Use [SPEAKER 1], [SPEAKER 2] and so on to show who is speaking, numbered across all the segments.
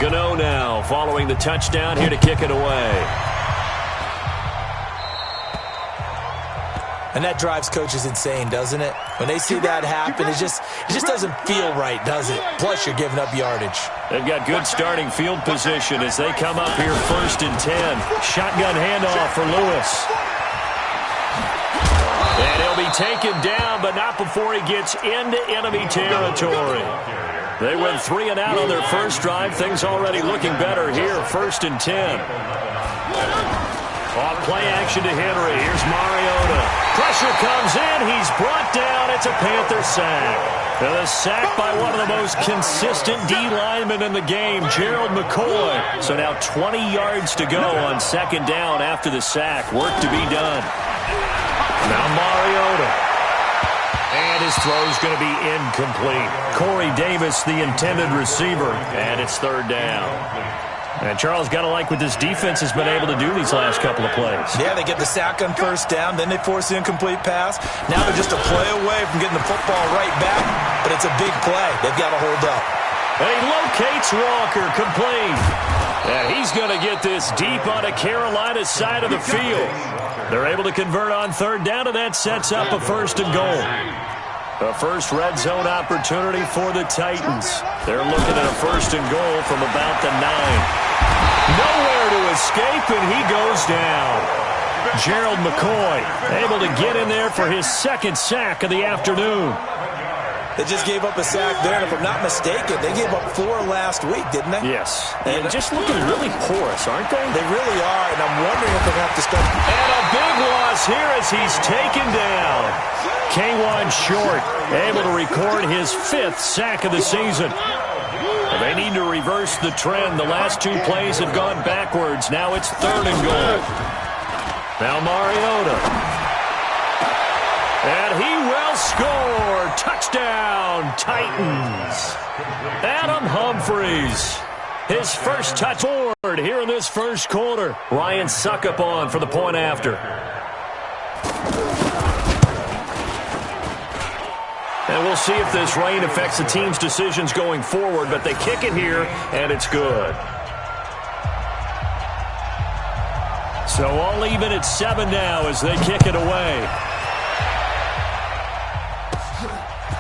[SPEAKER 1] Gano now following the touchdown here to kick it away.
[SPEAKER 2] And that drives coaches insane, doesn't it? When they see that happen, it just doesn't feel right, does it? Plus, you're giving up yardage.
[SPEAKER 1] They've got good starting field position as they come up here 1st and 10. Shotgun handoff for Lewis. And he'll be taken down, but not before he gets into enemy territory. They went 3 and out on their first drive. Things already looking better here, 1st and 10. Off play action to Henry. Here's Mariota. Pressure comes in. He's brought down. It's a Panther sack. And a sack by one of the most consistent D linemen in the game, Gerald McCoy. So now 20 yards to go on 2nd down after the sack. Work to be done. Now Mariota. And his throw's going to be incomplete. Corey Davis, the intended receiver. And it's 3rd down. And Charles, got to like what this defense has been able to do these last couple of plays.
[SPEAKER 2] Yeah, they get the sack on 1st down, then they force the incomplete pass. Now they're just a play away from getting the football right back, but it's a big play. They've got to hold up.
[SPEAKER 1] And he locates Walker, complete. And he's going to get this deep on a Carolina side of the field. They're able to convert on 3rd down, and that sets up a 1st and goal. A first red zone opportunity for the Titans. They're looking at a 1st and goal from about the 9. Nowhere to escape, and he goes down. Gerald McCoy able to get in there for his 2nd sack of the afternoon.
[SPEAKER 2] They just gave up a sack there, and if I'm not mistaken, they gave up 4 last week, didn't they?
[SPEAKER 1] Yes. And just looking really porous, aren't they?
[SPEAKER 2] They really are, and I'm wondering if they're going to have to start.
[SPEAKER 1] And a big loss here as he's taken down. K1 Short able to record his 5th sack of the season. They need to reverse the trend. The last 2 plays have gone backwards. Now it's 3rd and goal. Now Mariota. And he will score. Touchdown, Titans. Adam Humphries. His first touch forward here in this 1st quarter. Ryan Suckup on for the point after. And we'll see if this rain affects the team's decisions going forward, but they kick it here, and it's good. So all even at 7 now as they kick it away.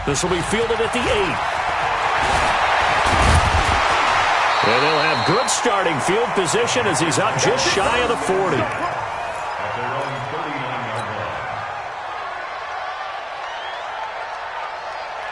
[SPEAKER 1] This will be fielded at the 8. And they'll have good starting field position as he's up just shy of the 40.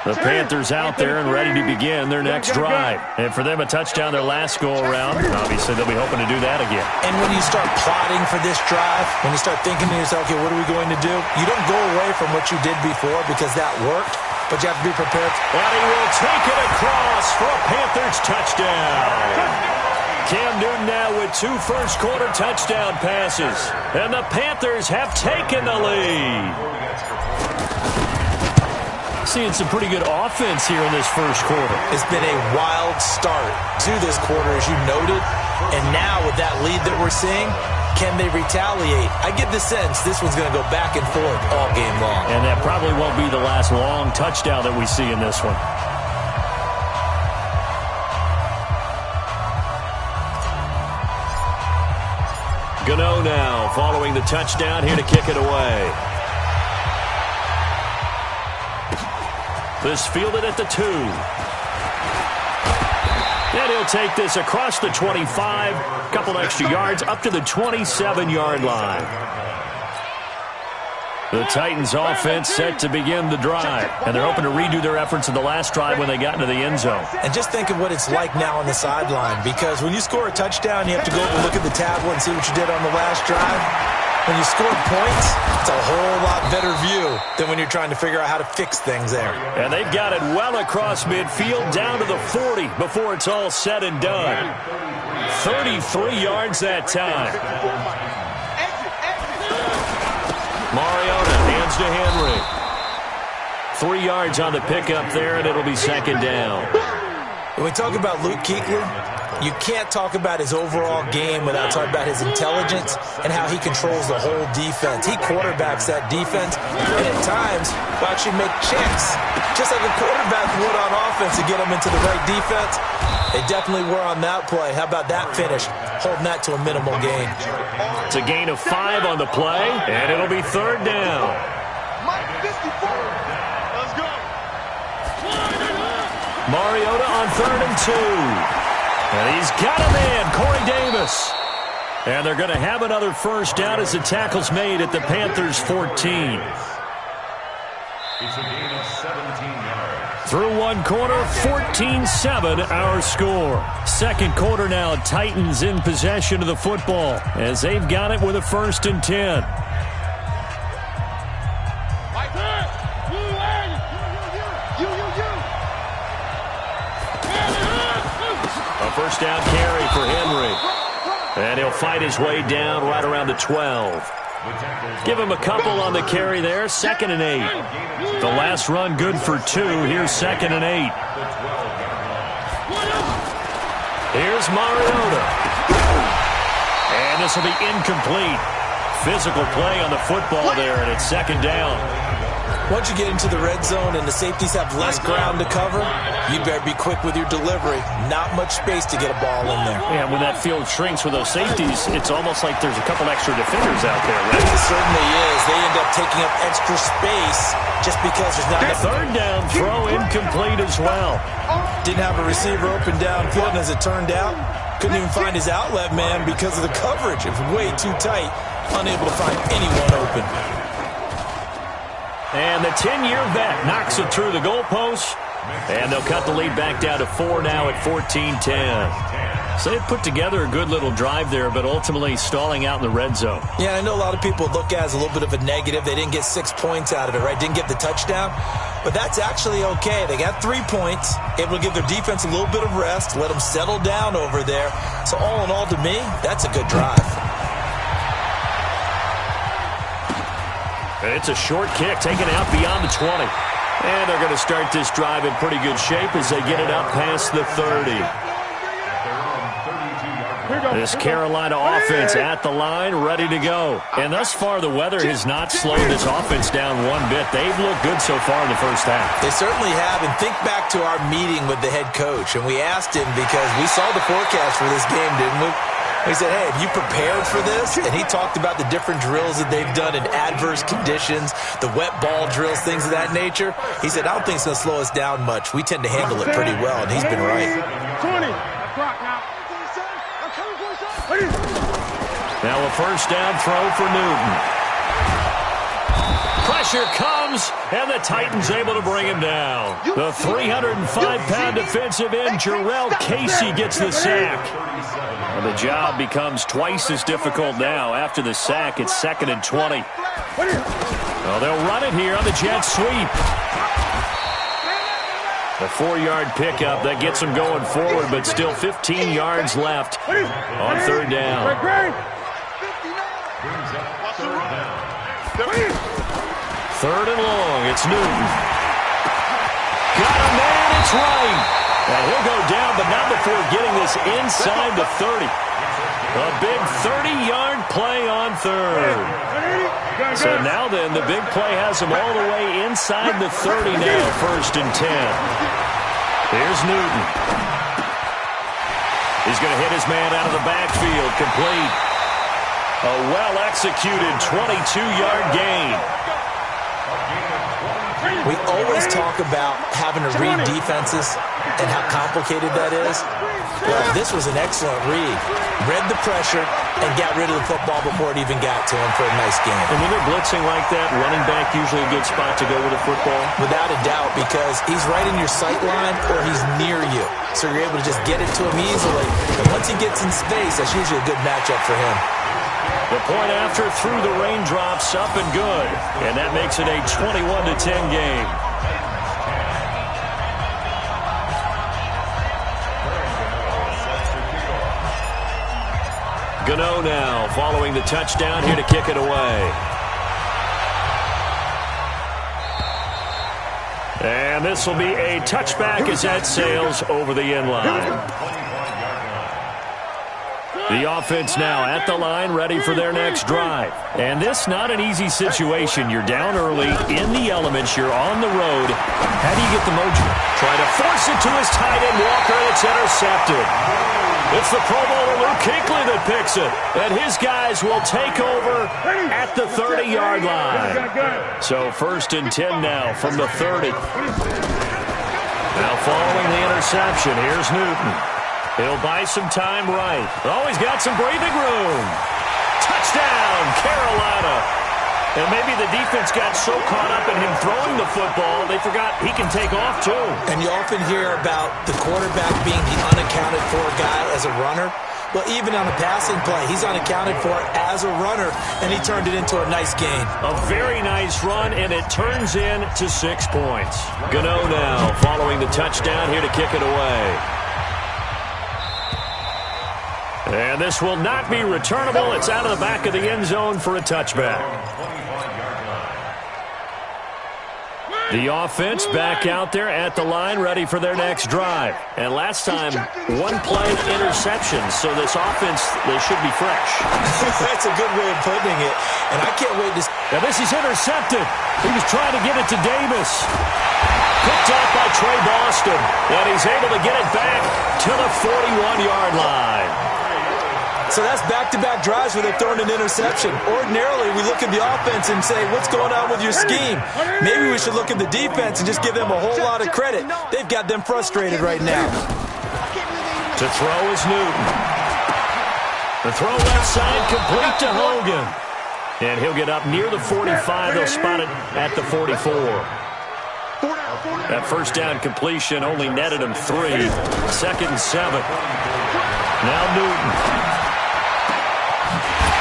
[SPEAKER 1] The Panthers out there and ready to begin their next drive. And for them, a touchdown their last go-around. Obviously, they'll be hoping to do that again.
[SPEAKER 2] And when you start plotting for this drive, when you start thinking to yourself, okay, what are we going to do? You don't go away from what you did before because that worked, but you have to be prepared.
[SPEAKER 1] And he will take it across for a Panthers touchdown. Cam Newton now with 2 first-quarter touchdown passes. And the Panthers have taken the lead. Seeing some pretty good offense here in this 1st quarter.
[SPEAKER 2] It's been a wild start to this quarter, as you noted. And now with that lead that we're seeing, can they retaliate? I get the sense this one's going to go back and forth all game long.
[SPEAKER 1] And that probably won't be the last long touchdown that we see in this one. Gano now following the touchdown here to kick it away. This fielded at the 2. And he'll take this across the 25. Couple extra yards up to the 27-yard line. The Titans offense set to begin the drive. And they're hoping to redo their efforts in the last drive when they got into the end zone.
[SPEAKER 2] And just think of what it's like now on the sideline. Because when you score a touchdown, you have to go over and look at the tablet and see what you did on the last drive. When you score points, it's a whole lot better view than when you're trying to figure out how to fix things there.
[SPEAKER 1] And they've got it well across midfield down to the 40 before it's all said and done. 33 yards that time. Mariota hands to Henry. 3 yards on the pickup there, and it'll be 2nd down.
[SPEAKER 2] When we talk about Luke Kuechly, you can't talk about his overall game without talking about his intelligence and how he controls the whole defense. He quarterbacks that defense and at times will actually make chance just like a quarterback would on offense to get them into the right defense. They definitely were on that play. How about that finish? Holding that to a minimal gain.
[SPEAKER 1] It's a gain of 5 on the play, and it'll be third down.
[SPEAKER 3] Let's go.
[SPEAKER 1] Mariota on 3rd and 2. And he's got him in, Corey Davis. And they're going to have another first down as the tackle's made at the Panthers' 14.
[SPEAKER 3] It's a gain of 17 yards.
[SPEAKER 1] Through one quarter, 14-7 our score. Second quarter now, Titans in possession of the football as they've got it with a 1st and 10. A first down carry for Henry. And he'll fight his way down right around the 12. Give him a couple on the carry there. 2nd and 8. The last run good for 2. Here's 2nd and 8. Here's Mariota. And this will be incomplete. Physical play on the football there, and it's 2nd down.
[SPEAKER 2] Once you get into the red zone and the safeties have less ground to cover, you better be quick with your delivery. Not much space to get a ball in there.
[SPEAKER 1] Yeah, when that field shrinks with those safeties, it's almost like there's a couple extra defenders out there, right?
[SPEAKER 2] It certainly is. They end up taking up extra space just because there's not enough.
[SPEAKER 1] 3rd down throw incomplete as well.
[SPEAKER 2] Didn't have a receiver open downfield, and as it turned out, couldn't even find his outlet man because of the coverage. It was way too tight, unable to find anyone open.
[SPEAKER 1] And the 10-year vet knocks it through the goalpost. And they'll cut the lead back down to 4 now at 14-10. So they've put together a good little drive there, but ultimately stalling out in the red zone.
[SPEAKER 2] Yeah, I know a lot of people look at it as a little bit of a negative. They didn't get 6 points out of it, right? Didn't get the touchdown. But that's actually okay. They got 3 points, able to give their defense a little bit of rest, let them settle down over there. So all in all, to me, that's a good drive.
[SPEAKER 1] It's a short kick taken out beyond the 20. And they're going to start this drive in pretty good shape as they get it up past the 30. This Carolina offense at the line, ready to go. And thus far, the weather has not slowed this offense down one bit. They've looked good so far in the first half.
[SPEAKER 2] They certainly have. And think back to our meeting with the head coach. And we asked him because we saw the forecast for this game, didn't we? He said, hey, have you prepared for this? And he talked about the different drills that they've done in adverse conditions, the wet ball drills, things of that nature. He said, I don't think it's going to slow us down much. We tend to handle it pretty well, and he's been right.
[SPEAKER 3] 20.
[SPEAKER 1] Now a first down throw for Newton. Pressure comes, and the Titans able to bring him down. The 305-pound defensive end, Jarrell Casey, gets the sack. And the job becomes twice as difficult now. After the sack, it's 2nd and 20. Well, they'll run it here on the jet sweep. A 4-yard pickup that gets them going forward, but still 15 yards left on 3rd down. 3rd and long, it's Newton. Got a man, it's right. And he'll go down, but not before getting this inside the 30. A big 30-yard play on 3rd. So now then, the big play has him all the way inside the 30 now, 1st and 10. Here's Newton. He's going to hit his man out of the backfield, complete. A well-executed 22-yard gain.
[SPEAKER 2] We always talk about having to read defenses and how complicated that is. Well, this was an excellent read. Read the pressure and got rid of the football before it even got to him for a nice game.
[SPEAKER 1] And when they're blitzing like that, running back usually a good spot to go with the football?
[SPEAKER 2] Without a doubt, because he's right in your sight line or he's near you. So you're able to just get it to him easily. And once he gets in space, that's usually a good matchup for him.
[SPEAKER 1] The point after through the raindrops, up and good. And that makes it a 21-10 game. Gano now following the touchdown here to kick it away. And this will be a touchback as that sails over the end line. The offense now at the line, ready for their next drive. And this not an easy situation. You're down early, in the elements, you're on the road. How do you get the mojo? Try to force it to his tight end, Walker, and it's intercepted. It's the Pro Bowler Luke Kuechly that picks it. And his guys will take over at the 30-yard line. So 1st and 10 now from the 30. Now following the interception, here's Newton. He'll buy some time right. Oh, he's got some breathing room. Touchdown, Carolina. And maybe the defense got so caught up in him throwing the football, they forgot he can take off too.
[SPEAKER 2] And you often hear about the quarterback being the unaccounted for guy as a runner. Well, even on a passing play, he's unaccounted for as a runner, and he turned it into a nice gain.
[SPEAKER 1] A very nice run, and it turns into 6 points. Gano now following the touchdown here to kick it away. And this will not be returnable. It's out of the back of the end zone for a touchback. The offense back out there at the line, ready for their next drive. And last time, 1-play interception. So this offense, they should be fresh.
[SPEAKER 2] That's a good way of putting it. And I can't wait to...
[SPEAKER 1] Now this is intercepted. He was trying to get it to Davis. Picked off by Trey Boston. And he's able to get it back to the 41-yard line.
[SPEAKER 2] So that's back-to-back drives where they're throwing an interception. Ordinarily, we look at the offense and say, what's going on with your scheme? Maybe we should look at the defense and just give them a whole lot of credit. They've got them frustrated right now.
[SPEAKER 1] To throw is Newton. The throw left side complete to Hogan. And he'll get up near the 45. They'll spot it at the 44. That first down completion only netted him 3. 2nd and 7. Now Newton.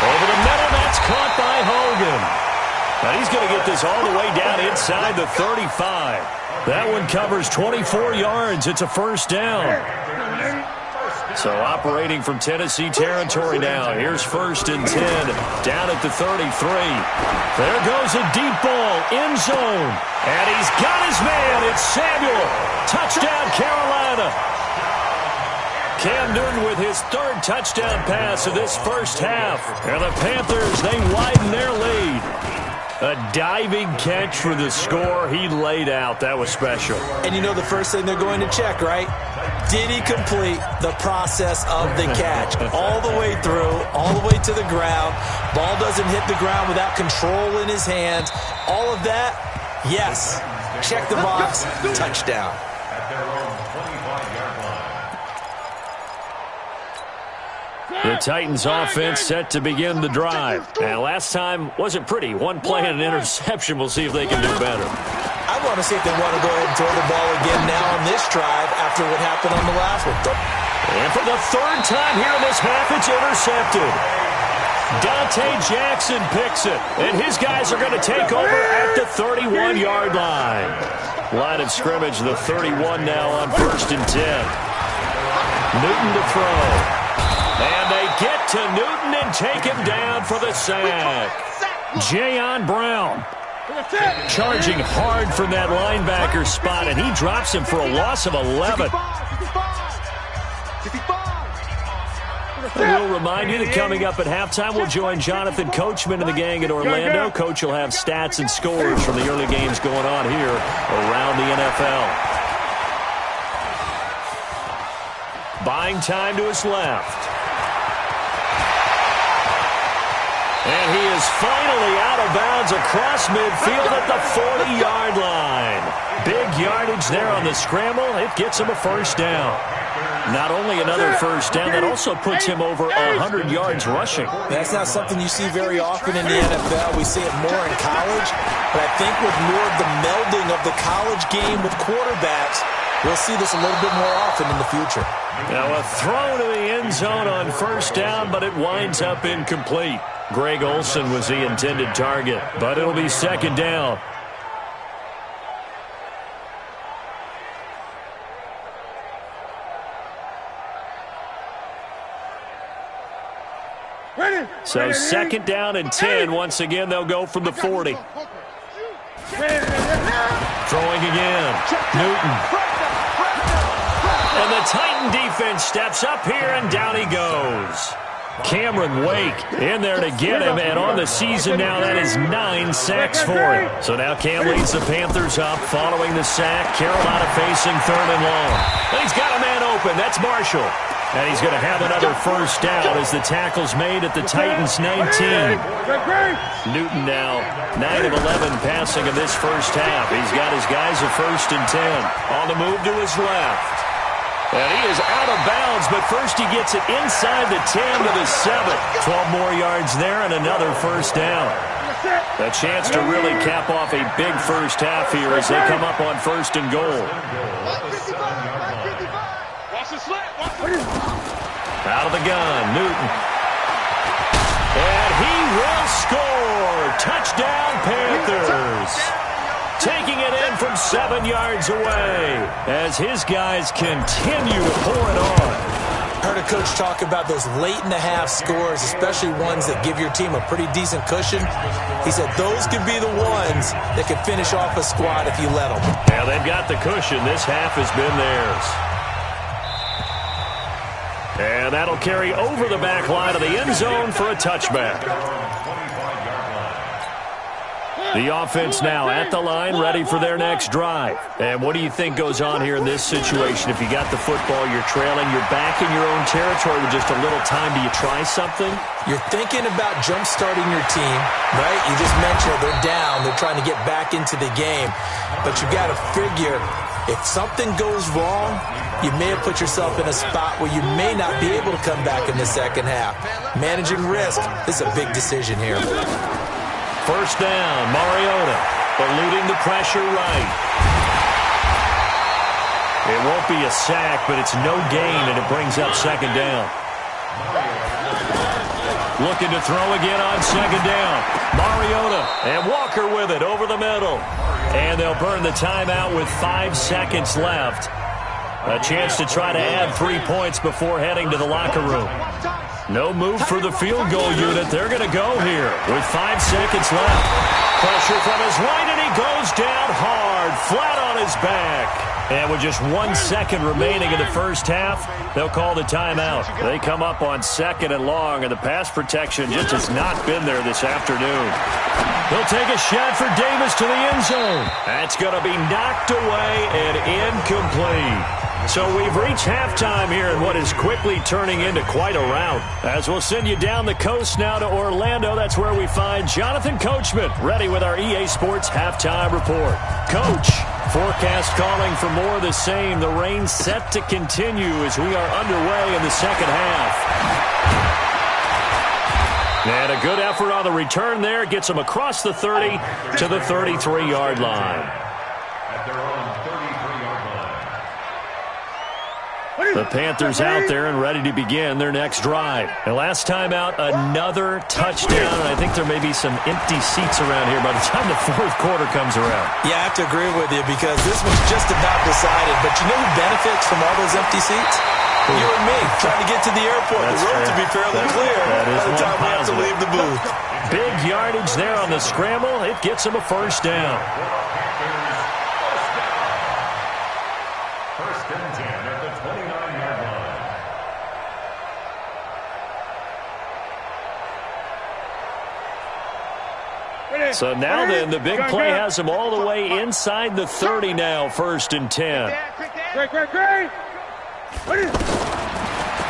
[SPEAKER 1] Over the middle, that's caught by Hogan. Now he's going to get this all the way down inside the 35. That one covers 24 yards. It's a 1st down. So operating from Tennessee territory now. Here's 1st and 10 down at the 33. There goes a deep ball, end zone. And he's got his man. It's Samuel. Touchdown, Carolina. Cam Newton with his 3rd touchdown pass of this first half. And the Panthers, they widen their lead. A diving catch for the score. He laid out. That was special.
[SPEAKER 2] And you know the first thing they're going to check, right? Did he complete the process of the catch? All the way through, all the way to the ground. Ball doesn't hit the ground without control in his hands. All of that, yes. Check the box, touchdown.
[SPEAKER 1] The Titans offense set to begin the drive. And last time wasn't pretty. 1 play and an interception. We'll see if they can do better.
[SPEAKER 2] I want to see if they want to go ahead and throw the ball again now on this drive after what happened on the last one.
[SPEAKER 1] And for the 3rd time here in this half, it's intercepted. Dante Jackson picks it. And his guys are going to take over at the 31-yard line. Line of scrimmage, the 31 now on 1st and 10. Newton to throw. And they get to Newton and take him down for the sack. Jayon Brown charging hard from that linebacker spot, and he drops him for a loss of 11. We'll remind you that coming up at halftime, we'll join Jonathan Coachman and the gang in Orlando. Coach will have stats and scores from the early games going on here around the NFL. Buying time to his left. And he is finally out of bounds across midfield at the 40-yard line. Big yardage there on the scramble. It gets him a 1st down. Not only another 1st down, that also puts him over 100 yards rushing.
[SPEAKER 2] That's not something you see very often in the NFL. We see it more in college. But I think with more of the melding of the college game with quarterbacks, we'll see this a little bit more often in the future.
[SPEAKER 1] Now a throw to the end zone on 1st down, but it winds up incomplete. Greg Olsen was the intended target, but it'll be 2nd down. So 2nd down and 10. Once again, they'll go from the 40. Throwing again. Newton. And the Titan defense steps up here, and down he goes. Cameron Wake in there to get him, and on the season now, that is 9 sacks for him. So now Cam leads the Panthers up following the sack. Carolina facing 3rd and long. And he's got a man open. That's Marshall. And he's going to have another first down as the tackle's made at the Titans' 19. Newton now 9 of 11 passing in this first half. He's got his guys at 1st and 10. On the move to his left. And he is out of bounds, but first he gets it inside the 10 to the 7. 12 more yards there and another first down. A chance to really cap off a big first half here as they come up on 1st and goal. Out of the gun, Newton. And he will score. Touchdown, Panthers. Taking it in from 7 yards away as his guys continue to pour it on.
[SPEAKER 2] Heard a coach talk about those late-in-the-half scores, especially ones that give your team a pretty decent cushion. He said those could be the ones that could finish off a squad if you let them.
[SPEAKER 1] Yeah, they've got the cushion. This half has been theirs. And that'll carry over the back line of the end zone for a touchback. The offense now at the line, ready for their next drive. And what do you think goes on here in this situation? If you got the football, you're trailing, you're back in your own territory with just a little time. Do you try something?
[SPEAKER 2] You're thinking about jump-starting your team, right? You just mentioned they're down. They're trying to get back into the game. But you got to figure, if something goes wrong, you may have put yourself in a spot where you may not be able to come back in the second half. Managing risk is a big decision here.
[SPEAKER 1] First down, Mariota eluding the pressure right. It won't be a sack, but it's no gain, and it brings up 2nd down. Looking to throw again on 2nd down. Mariota and Walker with it over the middle. And they'll burn the timeout with 5 seconds left. A chance to try to add 3 points before heading to the locker room. No move for the field goal unit. They're going to go here with 5 seconds left. Pressure from his right, and he goes down hard, flat on his back. And with just 1 second remaining in the first half, they'll call the timeout. They come up on 2nd and long, and the pass protection just has not been there this afternoon. They'll take a shot for Davis to the end zone. That's going to be knocked away and incomplete. So we've reached halftime here in what is quickly turning into quite a rout. As we'll send you down the coast now to Orlando, that's where we find Jonathan Coachman, ready with our EA Sports Halftime Report. Coach, forecast calling for more of the same. The rain set to continue as we are underway in the second half. And a good effort on the return there. Gets them across the 30 to the 33-yard line. The Panthers out there and ready to begin their next drive. And last time out, another touchdown. And I think there may be some empty seats around here by the time the 4th quarter comes around.
[SPEAKER 2] Yeah, I have to agree with you because this one's just about decided. But you know who benefits from all those empty seats? You and me, trying to get to the airport.
[SPEAKER 1] That's
[SPEAKER 2] the road to be fairly clear
[SPEAKER 1] by
[SPEAKER 2] the time we have to leave the booth.
[SPEAKER 1] Big yardage there on the scramble. It gets them a first down.
[SPEAKER 3] First and 10 at the 29-yard line.
[SPEAKER 1] So now then, the big play has them all the way inside the 30 now, 1st and 10.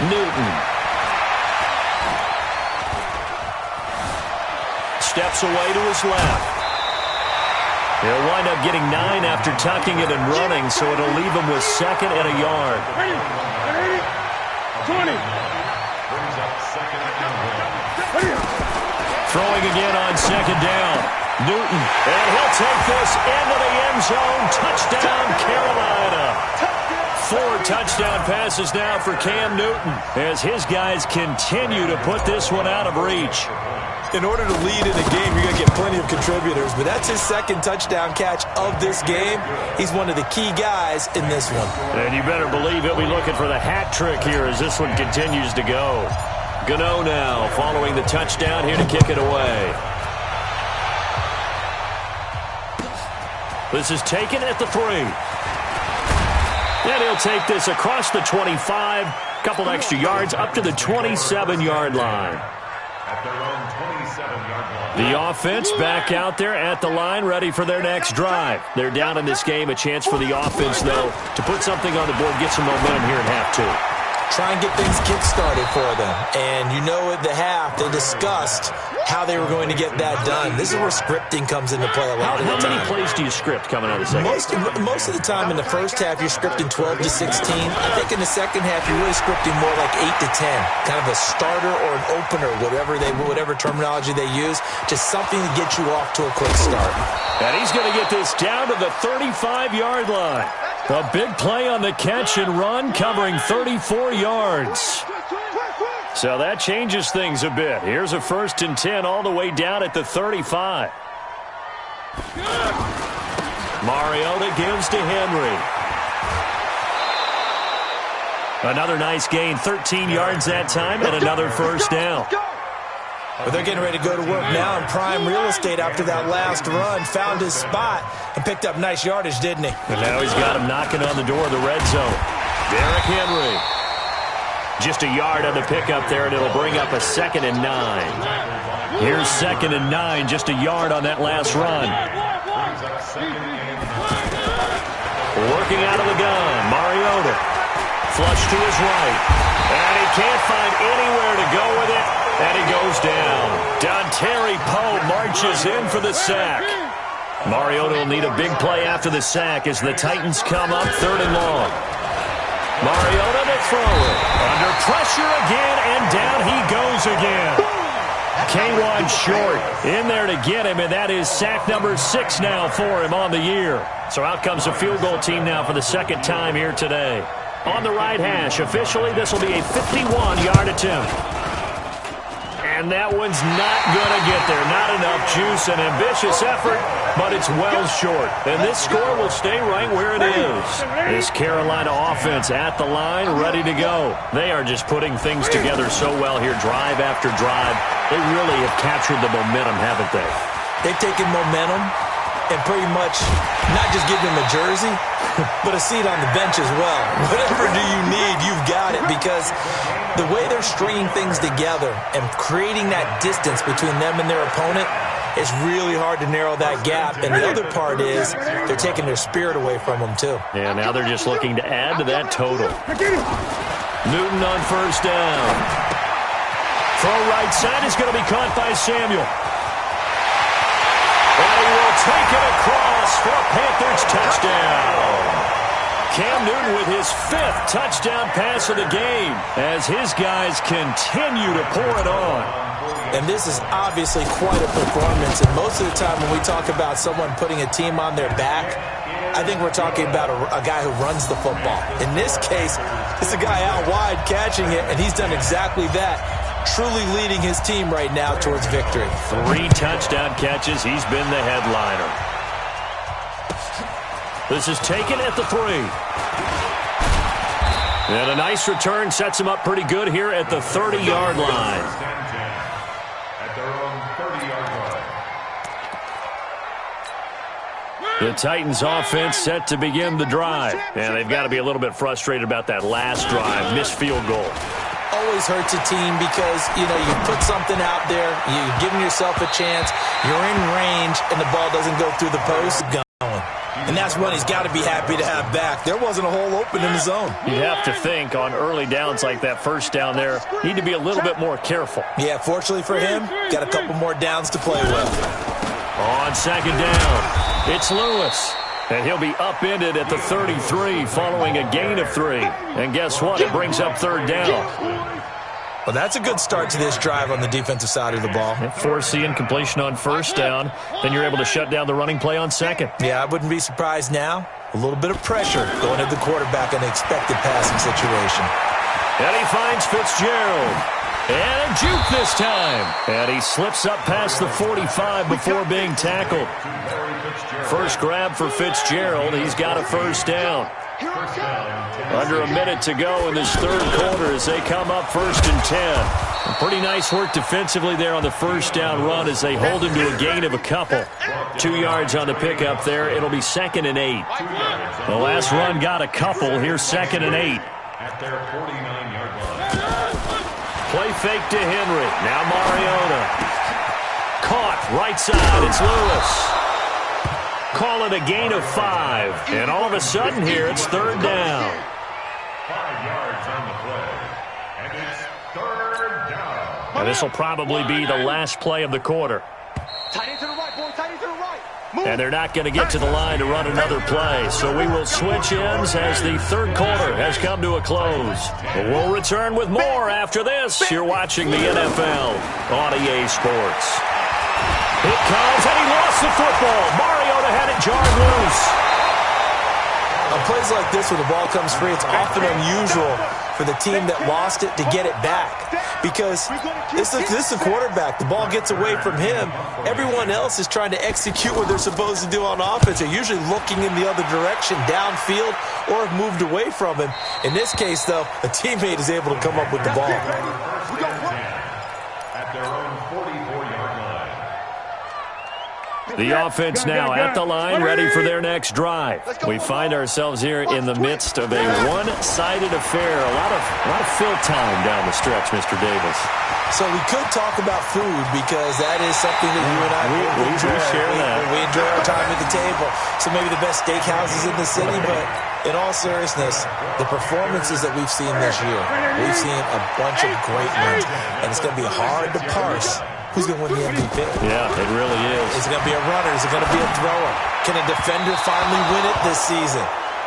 [SPEAKER 1] Newton. Steps away to his left. He'll wind up getting 9 after tucking it and running, so it'll leave him with 2nd and a yard.
[SPEAKER 3] 20. Brings up 2nd and 1.
[SPEAKER 1] Throwing again on 2nd down. Newton, and he'll take this into the end zone. Touchdown, Carolina. 4 touchdown passes now for Cam Newton as his guys continue to put this one out of reach.
[SPEAKER 2] In order to lead in a game, you're going to get plenty of contributors, but that's his 2nd touchdown catch of this game. He's one of the key guys in this one.
[SPEAKER 1] And you better believe he'll be looking for the hat trick here as this one continues to go. Gano now following the touchdown here to kick it away. This is taken at the 3. And he'll take this across the 25 Couple extra yards up to the 27-yard line.
[SPEAKER 3] At their own 27-yard line.
[SPEAKER 1] The offense back out there at the line, ready for their next drive. They're down in this game. A chance for the offense, though, to put something on the board, get some momentum here in half two.
[SPEAKER 2] Try and get things kick-started for them. And you know at the half, they discussed how they were going to get that done. This is where scripting comes into play a lot of the time.
[SPEAKER 1] How many plays do you script coming out of the second?
[SPEAKER 2] Most of the time in the first half, you're scripting 12 to 16. I think in the second half, you're really scripting more like 8 to 10. Kind of a starter or an opener, whatever terminology they use. Just something to get you off to a quick start.
[SPEAKER 1] And he's going to get this down to the 35-yard line. A big play on the catch and run, covering 34 yards. So that changes things a bit. Here's a 1st and 10 all the way down at the 35. Mariota gives to Henry. Another nice gain, 13 yards that time, and another first down.
[SPEAKER 2] But they're getting ready to go to work now in prime real estate after that last run. Found his spot and picked up nice yardage, didn't he?
[SPEAKER 1] And now he's got him knocking on the door of the red zone. Derrick Henry. Just a yard on the pickup there, and it'll bring up a 2nd and 9. Here's 2nd and 9, just a yard on that last run. Working out of the gun, Mariota. Flush to his right. And he can't find anywhere to go with it. And he goes down. Dontari Poe marches in for the sack. Mariota will need a big play after the sack as the Titans come up 3rd and long. Mariota to throw it. Under pressure again, and down he goes again. K1 short in there to get him, and that is sack number 6 now for him on the year. So out comes a field goal team now for the 2nd time here today. On the right hash, officially this will be a 51-yard attempt. And that one's not going to get there. Not enough juice, an ambitious effort, but it's well short. And this score will stay right where it is. This Carolina offense at the line, ready to go. They are just putting things together so well here, drive after drive. They really have captured the momentum, haven't they?
[SPEAKER 2] They've taken momentum and pretty much not just give them a jersey, but a seat on the bench as well. Whatever do you need, you've got it, because the way they're stringing things together and creating that distance between them and their opponent, it's really hard to narrow that gap. And the other part is they're taking their spirit away from them, too.
[SPEAKER 1] Yeah, now they're just looking to add to that total. Newton on 1st down. Throw right side is going to be caught by Samuel. And he will take it across for a Panthers touchdown. Cam Newton with his 5th touchdown pass of the game as his guys continue to pour it on.
[SPEAKER 2] And this is obviously quite a performance. And most of the time when we talk about someone putting a team on their back, I think we're talking about a guy who runs the football. In this case, it's a guy out wide catching it, and he's done exactly that. Truly leading his team right now towards victory.
[SPEAKER 1] 3 touchdown catches. He's been the headliner. This is taken at the 3. And a nice return sets him up pretty good here at the 30-yard line.
[SPEAKER 3] At their own 30-yard line.
[SPEAKER 1] The Titans offense set to begin the drive. And they've got to be a little bit frustrated about that last drive. Missed field goal.
[SPEAKER 2] Always hurts a team because, you put something out there, you're giving yourself a chance, you're in range, and the ball doesn't go through the post. Going. And that's one he's got to be happy to have back. There wasn't a hole open in the zone.
[SPEAKER 1] You'd have to think on early downs like that 1st down there, need to be a little bit more careful.
[SPEAKER 2] Yeah, fortunately for him, got a couple more downs to play with.
[SPEAKER 1] On 2nd down, it's Lewis. And he'll be upended at the 33 following a gain of 3. And guess what? It brings up 3rd down.
[SPEAKER 2] Well, that's a good start to this drive on the defensive side of the ball.
[SPEAKER 1] Force the incompletion on 1st down. Then you're able to shut down the running play on 2nd.
[SPEAKER 2] Yeah, I wouldn't be surprised now. A little bit of pressure going at the quarterback in the expected passing situation.
[SPEAKER 1] And he finds Fitzgerald. And a juke this time. And he slips up past the 45 before being tackled. First grab for Fitzgerald. He's got a 1st down. Under a minute to go in this 3rd quarter as they come up 1st and 10. Pretty nice work defensively there on the 1st down run as they hold him to a gain of a couple. 2 yards on the pickup there. It'll be 2nd and 8. The last run got a couple. Here's 2nd and 8.
[SPEAKER 3] at their 49-yard line.
[SPEAKER 1] Play fake to Henry. Now Mariota. Caught right side. It's Lewis. Call it a gain of 5. And all of a sudden here, it's third down.
[SPEAKER 3] 5 yards on the play. And it's third down.
[SPEAKER 1] And this will probably be the last play of the quarter.
[SPEAKER 4] Tight end to the right, boy. Tight end to the right.
[SPEAKER 1] And they're not going to get to the line to run another play. So we will switch ends as the third quarter has come to a close. But we'll return with more after this. You're watching the NFL on EA Sports. It comes, and he lost the football. Mariota had it jarred loose.
[SPEAKER 2] On plays like this, when the ball comes free, it's often unusual for the team that lost it to get it back. Because this is a quarterback. The ball gets away from him. Everyone else is trying to execute what they're supposed to do on offense. They're usually looking in the other direction, downfield, or have moved away from him. In this case, though, a teammate is able to come up with the ball.
[SPEAKER 3] At their own 44-yard line.
[SPEAKER 1] The offense now at the line, ready for their next drive. We find ourselves here in the midst of a one-sided affair. A lot of fill time down the stretch, Mr. Davis.
[SPEAKER 2] So we could talk about food because that is something that you and I enjoy. We enjoy our time at the table. So maybe the best steakhouses in the city, but in all seriousness, the performances that we've seen this year, we've seen a bunch of great ones, and it's going to be hard to parse who's going to win the MVP.
[SPEAKER 1] Yeah, it really is.
[SPEAKER 2] Is it going to be a runner? Is it going to be a thrower? Can a defender finally win it this season?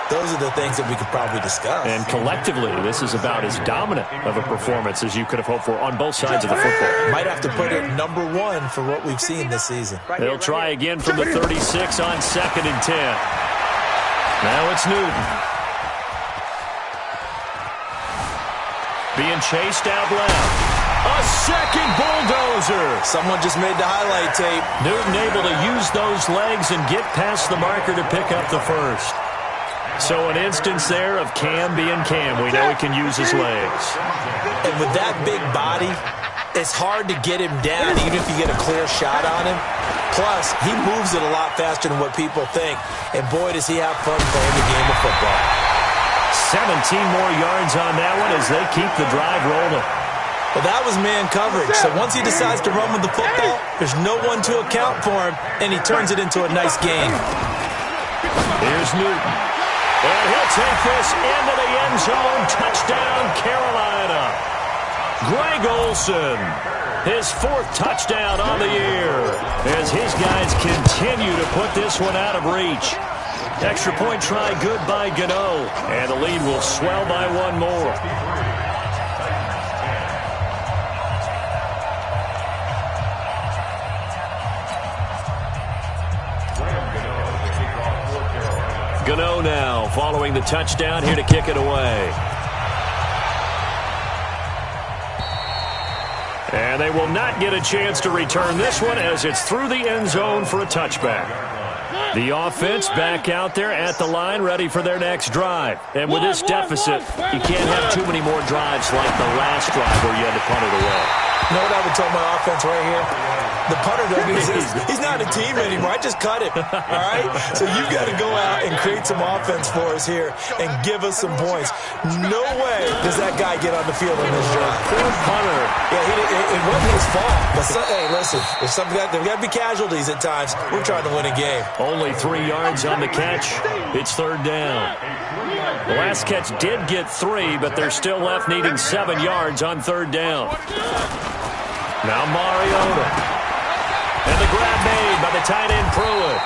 [SPEAKER 2] Those are the things that we could probably discuss.
[SPEAKER 1] And collectively, this is about as dominant of a performance as you could have hoped for on both sides of the football.
[SPEAKER 2] Might have to put it #1 for what we've seen this season.
[SPEAKER 1] They'll try again from the 36 on 2nd and 10. Now it's Newton. Being chased out left. A second bulldozer.
[SPEAKER 2] Someone just made the highlight tape.
[SPEAKER 1] Newton able to use those legs and get past the marker to pick up the first. So an instance there of Cam being Cam. We know he can use his legs.
[SPEAKER 2] And with that big body, it's hard to get him down even if you get a clear shot on him. Plus, he moves it a lot faster than what people think. And boy, does he have fun playing the game of football.
[SPEAKER 1] 17 more yards on that one as they keep the drive rolling.
[SPEAKER 2] Well, that was man coverage. So once he decides to run with the football, there's no one to account for him, and he turns it into a nice game.
[SPEAKER 1] Here's Newton. And he'll take this into the end zone. Touchdown, Carolina. Greg Olsen, his 4th touchdown on the year, as his guys continue to put this one out of reach. Extra point try good by Gano, and the lead will swell by 1 more. Gano now following the touchdown here to kick it away. And they will not get a chance to return this one as it's through the end zone for a touchback. The offense back out there at the line ready for their next drive. And with this deficit, you can't have too many more drives like the last drive where you had to punt it away.
[SPEAKER 2] You know what I would tell my offense right here? The punter doesn't exist. He's not a team anymore. I just cut him. All right? So you've got to go out and create some offense for us here and give us some points. No way does that guy get on the field on this drive.
[SPEAKER 1] Poor punter.
[SPEAKER 2] Yeah, it wasn't his fault. But hey, listen, there's got to be casualties at times. We're trying to win a game.
[SPEAKER 1] Only 3 yards on the catch. It's third down. The last catch did get 3, but they're still left needing 7 yards on third down. Now Mariota. And the grab made by the tight end Pruitt.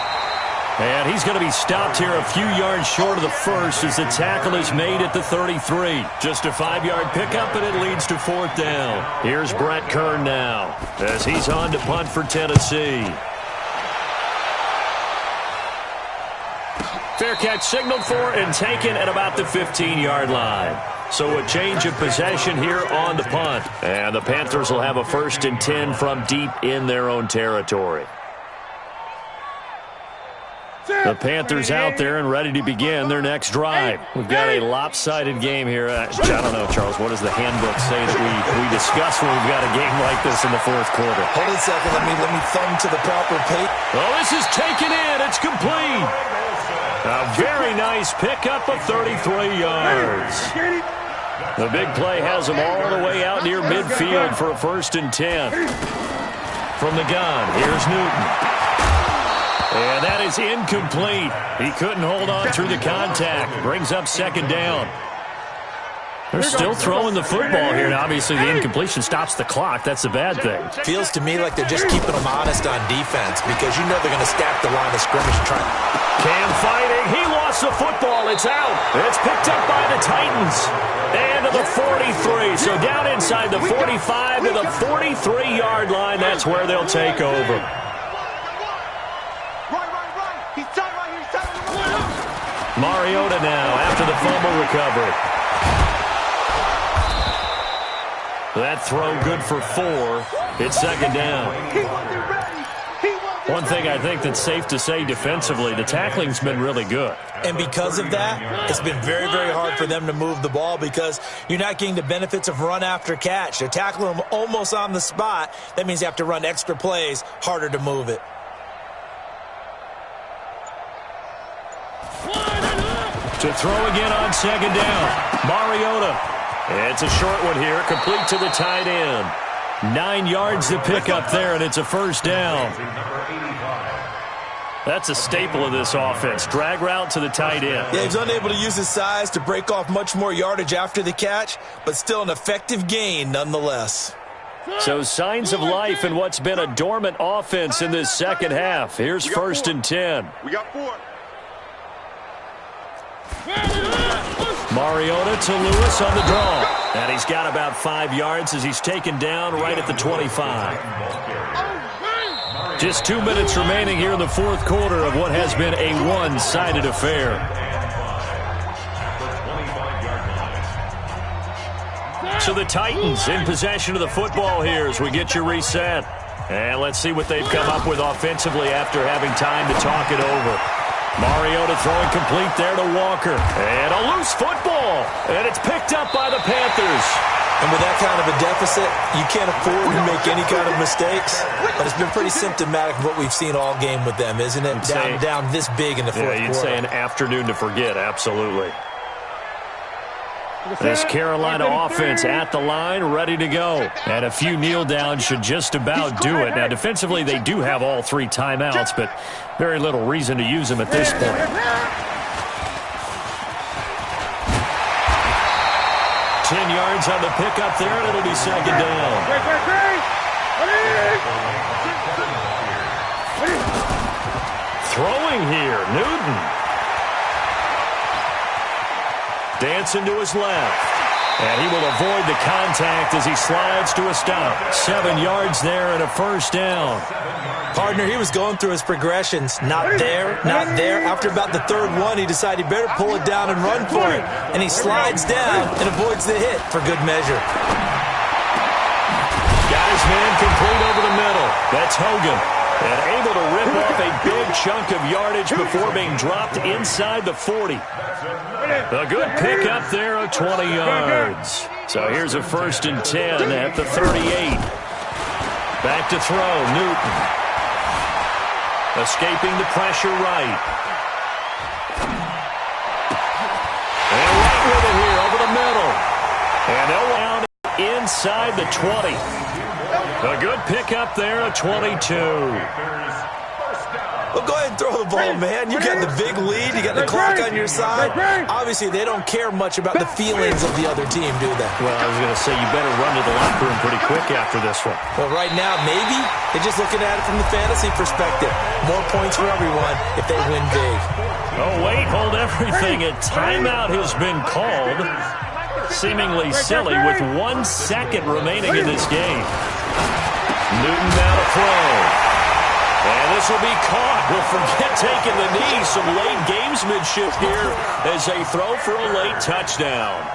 [SPEAKER 1] And he's going to be stopped here a few yards short of the first as the tackle is made at the 33. Just a 5-yard pickup, and it leads to 4th down. Here's Brett Kern now as he's on to punt for Tennessee. Fair catch signaled for and taken at about the 15-yard line. So a change of possession here on the punt. And the Panthers will have a 1st and 10 from deep in their own territory. The Panthers out there and ready to begin their next drive. We've got a lopsided game here. I don't know, Charles, what does the handbook say that we discuss when we've got a game like this in the 4th quarter?
[SPEAKER 2] Hold on a second. Let me thumb to the proper page.
[SPEAKER 1] Oh, this is taken in. It's complete. A very nice pickup of 33 yards. The big play has him all the way out near midfield for a 1st and 10. From the gun, here's Newton. And that is incomplete. He couldn't hold on through the contact. Brings up 2nd down. They're still throwing the football here. Now, obviously, the incompletion stops the clock. That's a bad thing.
[SPEAKER 2] Feels to me like they're just keeping them honest on defense because you know they're going to stack the line of scrimmage and try.
[SPEAKER 1] Cam fighting. He lost the football. It's out. It's picked up by the Titans. And to the 43. So down inside the 45 to the 43-yard line. That's where they'll take over.
[SPEAKER 4] He's tight right here. He's tight.
[SPEAKER 1] Mariota now after the fumble recovery. That throw good for 4. It's 2nd down. One thing I think that's safe to say defensively, the tackling's been really good.
[SPEAKER 2] And because of that, it's been very, very hard for them to move the ball because you're not getting the benefits of run after catch. They're tackling them almost on the spot. That means you have to run extra plays, harder to move it.
[SPEAKER 1] To throw again on 2nd down. Mariota. It's a short one here, complete to the tight end. 9 yards to pick up there, and it's a 1st down. That's a staple of this offense. Drag route to the tight end.
[SPEAKER 2] Yeah, he's unable to use his size to break off much more yardage after the catch, but still an effective gain nonetheless.
[SPEAKER 1] So signs of life in what's been a dormant offense in this 2nd half. Here's 1st and 10.
[SPEAKER 4] We got 4.
[SPEAKER 1] Mariota to Lewis on the draw. And he's got about 5 yards as he's taken down right at the 25. Just 2 minutes remaining here in the 4th quarter of what has been a one-sided affair. So the Titans in possession of the football here as we get you reset. And let's see what they've come up with offensively after having time to talk it over. Mariota throwing complete there to Walker. And a loose football. And it's picked up by the Panthers.
[SPEAKER 2] And with that kind of a deficit, you can't afford to make any kind of mistakes. But it's been pretty symptomatic of what we've seen all game with them, isn't it? Down this big in the 4th quarter.
[SPEAKER 1] Yeah, you'd say an afternoon to forget, absolutely. This Carolina offense at the line, ready to go. And a few kneel downs should just about do it. Now, defensively, they do have all 3 timeouts, but very little reason to use them at this point. 10 yards on the pickup there, and it'll be 2nd down. Throwing here, Newton. Dancing to his left. And he will avoid the contact as he slides to a stop. 7 yards there and a 1st down.
[SPEAKER 2] Partner, he was going through his progressions. Not there, not there. After about the 3rd one, he decided he better pull it down and run for it. And he slides down and avoids the hit for good measure.
[SPEAKER 1] Got his man complete over the middle. That's Hogan. And able to rip off a big chunk of yardage before being dropped inside the 40. A good pick up there of 20 yards. So here's a 1st and 10 at the 38. Back to throw, Newton. Escaping the pressure right. And right with it here over the middle. And they'll round inside the 20. A good pick up there at 22.
[SPEAKER 2] Well, go ahead and throw the ball, man. You got the big lead. You got the clock on your side. Obviously, they don't care much about the feelings of the other team, do they?
[SPEAKER 1] Well, I was going to say you better run to the locker room pretty quick after this one.
[SPEAKER 2] Well, right now, maybe. They're just looking at it from the fantasy perspective. More points for everyone if they win big.
[SPEAKER 1] Oh, wait, hold everything. A timeout has been called. Seemingly silly with 1 second remaining in this game. Newton now to throw. And this will be caught. We'll forget taking the knee. Some late gamesmanship here as they throw for a late touchdown.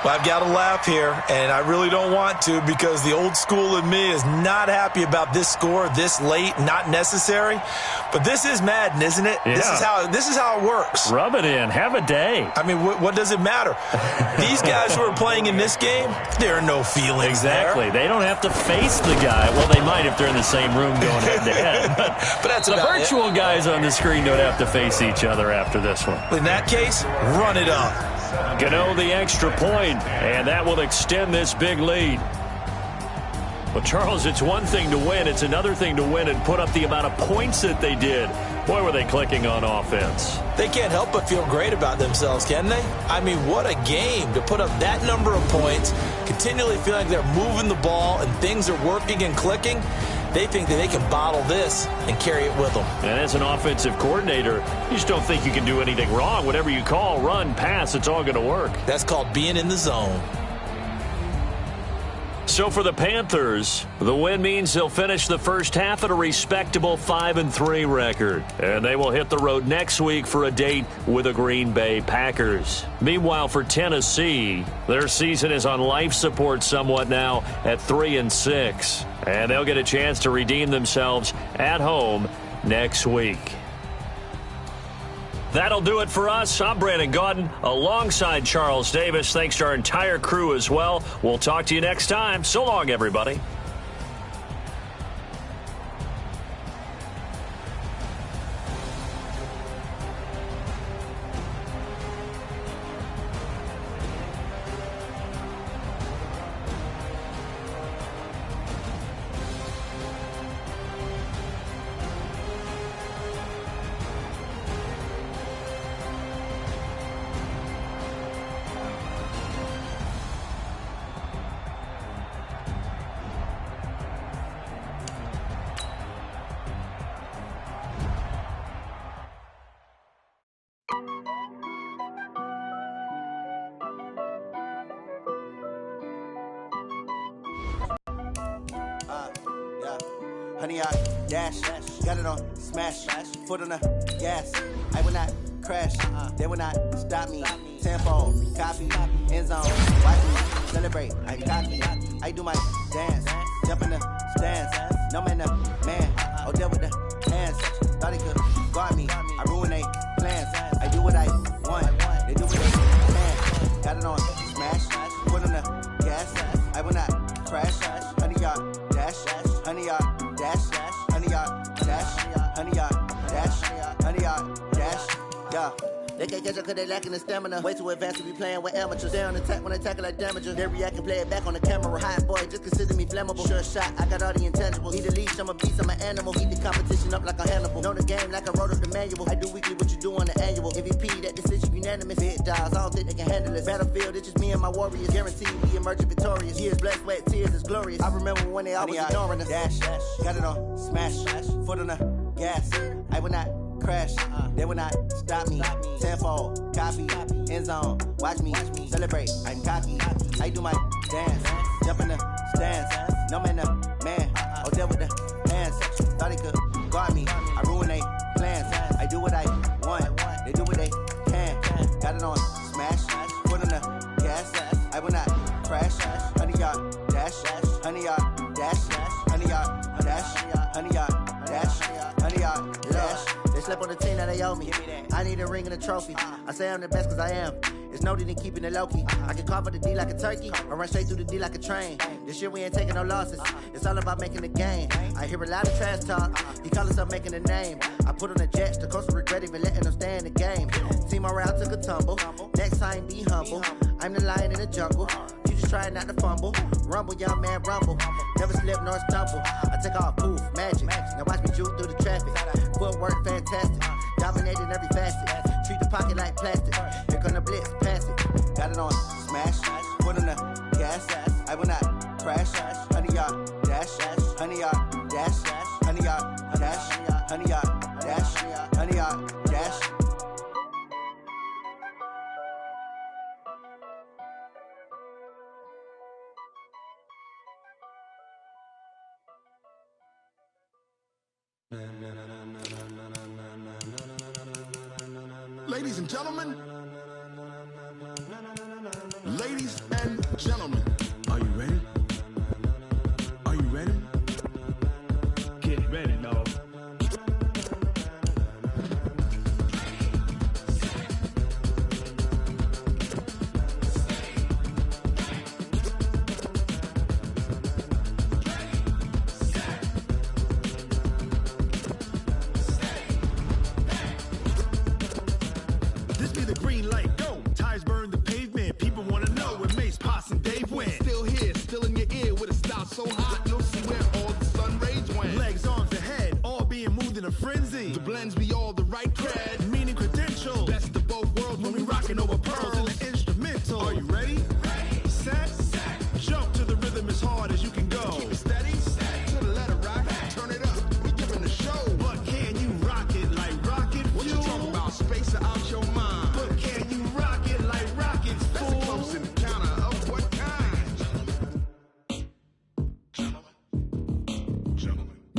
[SPEAKER 2] Well, I've got to laugh here, and I really don't want to because the old school in me is not happy about this score this late, not necessary. But this is Madden, isn't it?
[SPEAKER 1] Yeah.
[SPEAKER 2] This is how it works.
[SPEAKER 1] Rub it in. Have a day.
[SPEAKER 2] I mean, what does it matter? These guys who are playing in this game, there are no feelings
[SPEAKER 1] Exactly.
[SPEAKER 2] there.
[SPEAKER 1] They don't have to face the guy. Well, they might if they're in the same room going head-to-head.
[SPEAKER 2] But that's
[SPEAKER 1] the
[SPEAKER 2] about
[SPEAKER 1] virtual guys on the screen don't have to face each other after this one.
[SPEAKER 2] In that case, run it up.
[SPEAKER 1] Gano the extra point, and that will extend this big lead. Well, Charles, it's one thing to win. It's another thing to win and put up the amount of points that they did. Boy, were they clicking on offense.
[SPEAKER 2] They can't help but feel great about themselves, can they? I mean, what a game to put up that number of points, continually feeling like they're moving the ball and things are working and clicking. They think that they can bottle this and carry it with them.
[SPEAKER 1] And as an offensive coordinator, you just don't think you can do anything wrong. Whatever you call, run, pass, it's all going to work.
[SPEAKER 2] That's called being in the zone.
[SPEAKER 1] So for the Panthers, the win means they'll finish the first half at a respectable 5-3 record. And they will hit the road next week for a date with the Green Bay Packers. Meanwhile, for Tennessee, their season is on life support somewhat now at 3-6. And they'll get a chance to redeem themselves at home next week. That'll do it for us. I'm Brandon Gaudin alongside Charles Davis. Thanks to our entire crew as well. We'll talk to you next time. So long, everybody.
[SPEAKER 5] Honey, I dash, got it on, smash, foot on the gas. I will not crash, they will not stop me. Tenfold, copy, end zone, watch me celebrate. I cocky, I do my dance, jump in the stands. No man, man, oh, deal with the hands. Thought he could guard me, I ruin they plans. I do what I want, they do what they can. Got it on, smash, foot on the gas. I will not crash, honey, yard, dash, honey, yard. Dash, honey yard, dash, honey yard, dash, honey yard, dash, yeah. They can't catch up cause they lacking the stamina. Way too advanced to be playing with amateurs. They on attack when they tackle like damagers. They react and play it back on the camera. Hot boy, just consider me flammable. Sure shot, I got all the intangibles. Need a leash, I'm a beast, I'm an animal. Heat the competition up like a Hannibal. Know the game like I wrote up the manual. I do weekly what you do on the annual. MVP, that decision unanimous. Big dogs, I don't think they can handle it. Battlefield, it's just me and my warriors. Guaranteed we emerging victorious. Years, blood, sweat, tears, it's glorious. I remember when they always ignoring us. Dash, got it on, smash, foot on the gas. I will not crash, they will not stop me. Tenfold, copy, end zone, watch me celebrate. I'm cocky, I do my dance, jump in the stands. No man, man, oh, deal with the hands. Thought he could guard me, I ruin they plans. I do what I want, they do what they can. Got it on, smash, foot on the gas. I will not crash, honey yard, dash, honey yard, dash, honey yard, dash, honey yard, dash, honey yard, dash. They slept on the team that they owe me. I need a ring and a trophy. I say I'm the best cause I am. It's no need in keeping it low-key. I can carve for the D like a turkey or run straight through the D like a train. This year we ain't taking no losses. It's all about making the game. I hear a lot of trash talk. He call himself making a name. I put on the Jets. The coach will regret even letting them stay in the game. Team morale took a tumble. Next time be humble. I'm the lion in the jungle. You just try not to fumble. Rumble, young man, rumble. Never slip nor stumble. I take off, poof, magic. Now watch me juke through the traffic. Footwork fantastic. Dominating every facet. Treat the pocket like plastic. Here come the blitz, pass it. Got it on, smash. Foot on the gas. I will not crash. Honey yard, dash. Honey yard, dash. Honey yard, dash. Honey yard, dash. Honey yard, dash.
[SPEAKER 6] Ladies and gentlemen, ladies and gentlemen, are you ready? Are you ready? Get ready, dog. This be the green light, go! Ties burn, the pain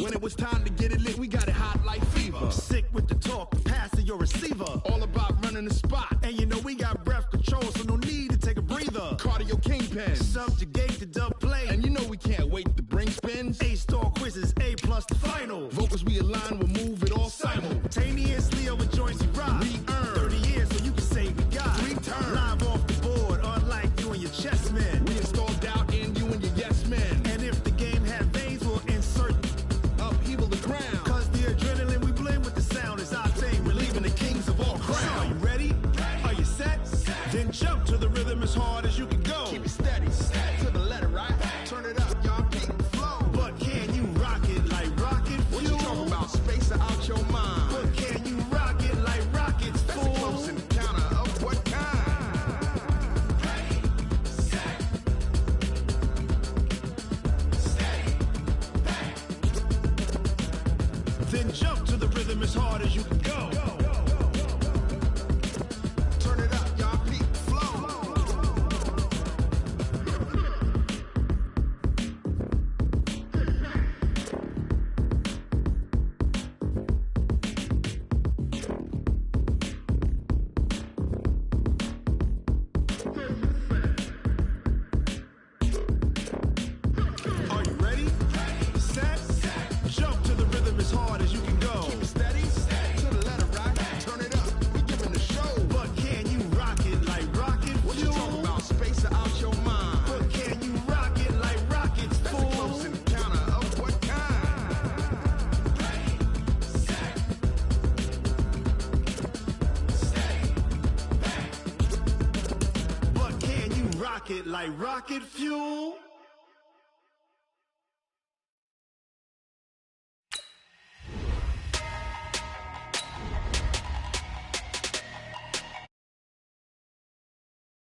[SPEAKER 6] When it was time to get it lit, we got it hot like fever.
[SPEAKER 7] I'm sick with the talk, pass to your receiver.
[SPEAKER 6] All about running the spot.
[SPEAKER 7] And you know we got breath control, so no need to take a breather.
[SPEAKER 6] Cardio kingpin.
[SPEAKER 7] Subjugate the dub play.
[SPEAKER 6] And you know we can't wait to bring spins.
[SPEAKER 7] A-star quizzes, A+ the final.
[SPEAKER 6] Vocals we align, we'll move it all
[SPEAKER 7] Simultaneously over joints we rock.
[SPEAKER 6] We earn
[SPEAKER 7] 30 years, so you can say we got
[SPEAKER 6] 3 turns.
[SPEAKER 7] Live off the board, unlike you and your chess men.
[SPEAKER 6] We install doubt in you and your yes men.
[SPEAKER 7] And if the game had veins, we'll insert
[SPEAKER 6] Upheaval the ground.
[SPEAKER 7] Cause the adrenaline we blend with the sound is our thing. Relieving the kings of all crowns. So are you ready? Are you set? Then jump to the rhythm as hard as you can go.
[SPEAKER 6] Keep it steady, to the letter, right? Turn it up, y'all, keep it flow.
[SPEAKER 7] But can you rock it like rocket fuel?
[SPEAKER 6] What you talking about? Space or out your mind?
[SPEAKER 7] But can you rock it like rockets,
[SPEAKER 6] That's
[SPEAKER 7] fool?
[SPEAKER 6] a close encounter of what kind?
[SPEAKER 7] Then jump to the rhythm as hard as you can go.
[SPEAKER 6] Turn it up, y'all, keep it flow.
[SPEAKER 7] Are you ready? Set? Jump to the rhythm as hard as you can go.
[SPEAKER 6] Keep it steady, to the letter, right? Turn it up, we giving the show.
[SPEAKER 7] But can you rock it like rocket
[SPEAKER 6] What you
[SPEAKER 7] fuel?
[SPEAKER 6] talking about? Space or out your mind?
[SPEAKER 7] But can you rock it like rockets,
[SPEAKER 6] That's a close
[SPEAKER 7] fool?
[SPEAKER 6] encounter of what kind?
[SPEAKER 7] But can you rock it like rocket fuel?